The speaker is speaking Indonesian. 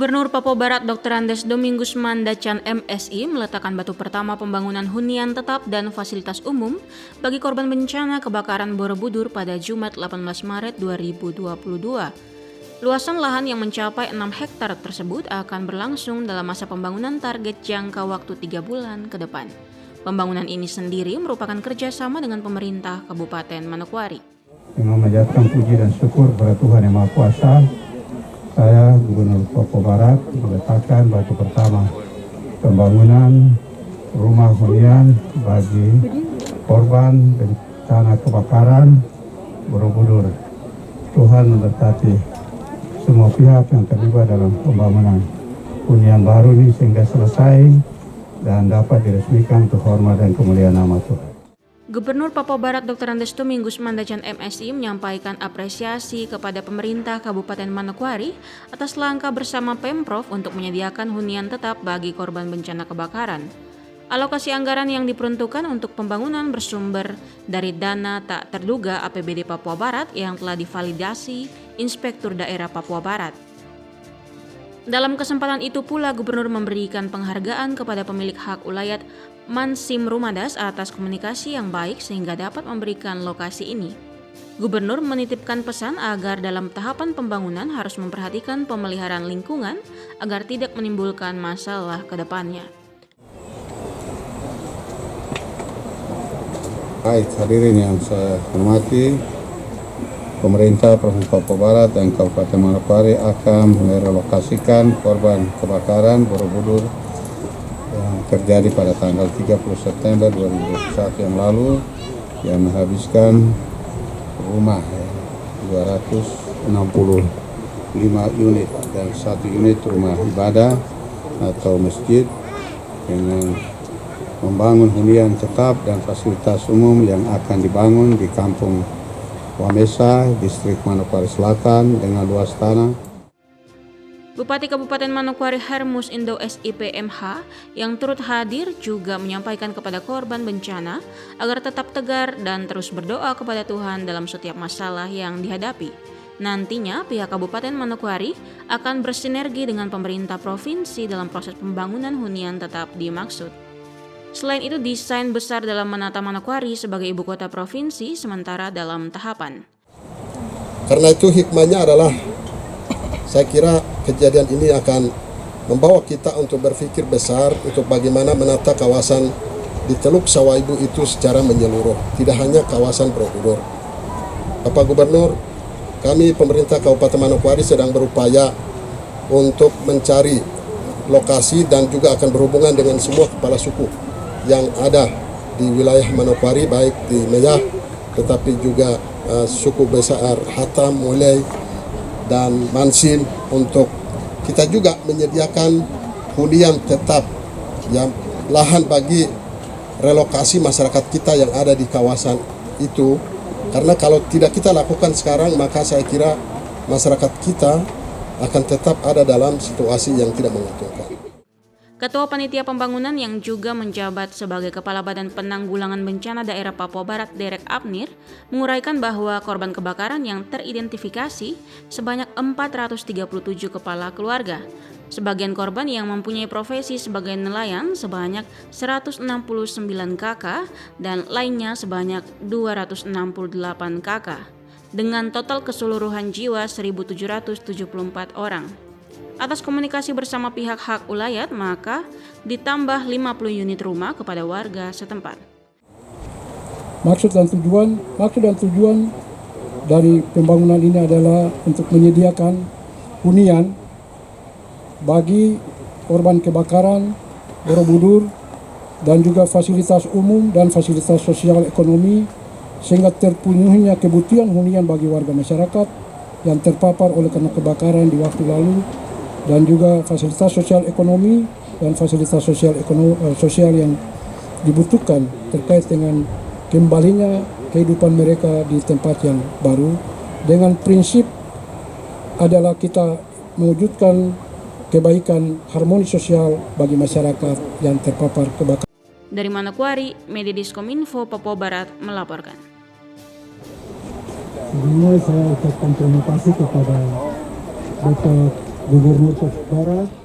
Gubernur Papua Barat Dr. Andes Domingus Mandacan MSI meletakkan batu pertama pembangunan hunian tetap dan fasilitas umum bagi korban bencana kebakaran Borobudur pada Jumat 18 Maret 2022. Luasan lahan yang mencapai 6 hektar tersebut akan berlangsung dalam masa pembangunan target jangka waktu 3 bulan ke depan. Pembangunan ini sendiri merupakan kerjasama dengan pemerintah Kabupaten Manokwari. Dengan menjatuhkan puji dan syukur kepada Tuhan Yang Maha Kuasa, saya, Gubernur Papua Barat, meletakkan batu pertama pembangunan rumah hunian bagi korban bencana kebakaran Borobudur. Tuhan memberkati semua pihak yang terlibat dalam pembangunan hunian baru ini sehingga selesai dan dapat diresmikan untuk hormat dan kemuliaan nama Tuhan. Gubernur Papua Barat Dr. Andes Domingus Mandacan MSI menyampaikan apresiasi kepada pemerintah Kabupaten Manokwari atas langkah bersama Pemprov untuk menyediakan hunian tetap bagi korban bencana kebakaran. Alokasi anggaran yang diperuntukkan untuk pembangunan bersumber dari dana tak terduga APBD Papua Barat yang telah divalidasi Inspektur Daerah Papua Barat. Dalam kesempatan itu pula Gubernur memberikan penghargaan kepada pemilik hak ulayat Mansim Rumadas atas komunikasi yang baik sehingga dapat memberikan lokasi ini. Gubernur menitipkan pesan agar dalam tahapan pembangunan harus memperhatikan pemeliharaan lingkungan agar tidak menimbulkan masalah ke depannya. Baik, hadirin yang saya hormati, pemerintah Provinsi Papua Barat dan Kabupaten Manokwari akan merelokasikan korban kebakaran Borobudur yang terjadi pada tanggal 30 September 2021 yang lalu yang menghabiskan rumah 265 unit dan 1 unit rumah ibadah atau masjid dengan membangun hunian tetap dan fasilitas umum yang akan dibangun di Kampung Wamesa, Distrik Manokwari Selatan dengan luas tanah. Bupati Kabupaten Manokwari Hermus Indo SIPMH yang turut hadir juga menyampaikan kepada korban bencana agar tetap tegar dan terus berdoa kepada Tuhan dalam setiap masalah yang dihadapi. Nantinya pihak Kabupaten Manokwari akan bersinergi dengan pemerintah provinsi dalam proses pembangunan hunian tetap dimaksud. Selain itu, desain besar dalam menata Manokwari sebagai ibu kota provinsi sementara dalam tahapan. Karena itu hikmahnya adalah saya kira kejadian ini akan membawa kita untuk berpikir besar untuk bagaimana menata kawasan di Teluk Sawaibu itu secara menyeluruh, tidak hanya kawasan Borobudur. Bapak Gubernur, kami pemerintah Kabupaten Manokwari sedang berupaya untuk mencari lokasi dan juga akan berhubungan dengan semua kepala suku yang ada di wilayah Manokwari, baik di Meyah tetapi juga suku besar Hatam, Mulai dan Mansin, untuk kita juga menyediakan hunian tetap yang lahan bagi relokasi masyarakat kita yang ada di kawasan itu. Karena kalau tidak kita lakukan sekarang, maka saya kira masyarakat kita akan tetap ada dalam situasi yang tidak menguntungkan. Ketua Panitia Pembangunan yang juga menjabat sebagai Kepala Badan Penanggulangan Bencana Daerah Papua Barat Derek Abnir menguraikan bahwa korban kebakaran yang teridentifikasi sebanyak 437 kepala keluarga. Sebagian korban yang mempunyai profesi sebagai nelayan sebanyak 169 kakak dan lainnya sebanyak 268 kakak. Dengan total keseluruhan jiwa 1.774 orang. Atas komunikasi bersama pihak hak ulayat, maka ditambah 50 unit rumah kepada warga setempat. Maksud dan tujuan dari pembangunan ini adalah untuk menyediakan hunian bagi korban kebakaran Borobudur dan juga fasilitas umum dan fasilitas sosial ekonomi sehingga terpenuhinya kebutuhan hunian bagi warga masyarakat yang terpapar oleh karena kebakaran di waktu lalu, dan juga fasilitas sosial ekonomi dan fasilitas sosial yang dibutuhkan terkait dengan kembalinya kehidupan mereka di tempat yang baru, dengan prinsip adalah kita mewujudkan kebaikan harmoni sosial bagi masyarakat yang terpapar kebakaran. Dari Manokwari, Media Diskominfo Papua Barat melaporkan. Sebelumnya saya ucapkan terima kasih kepada Bapak Gubernur Sulawesi Barat,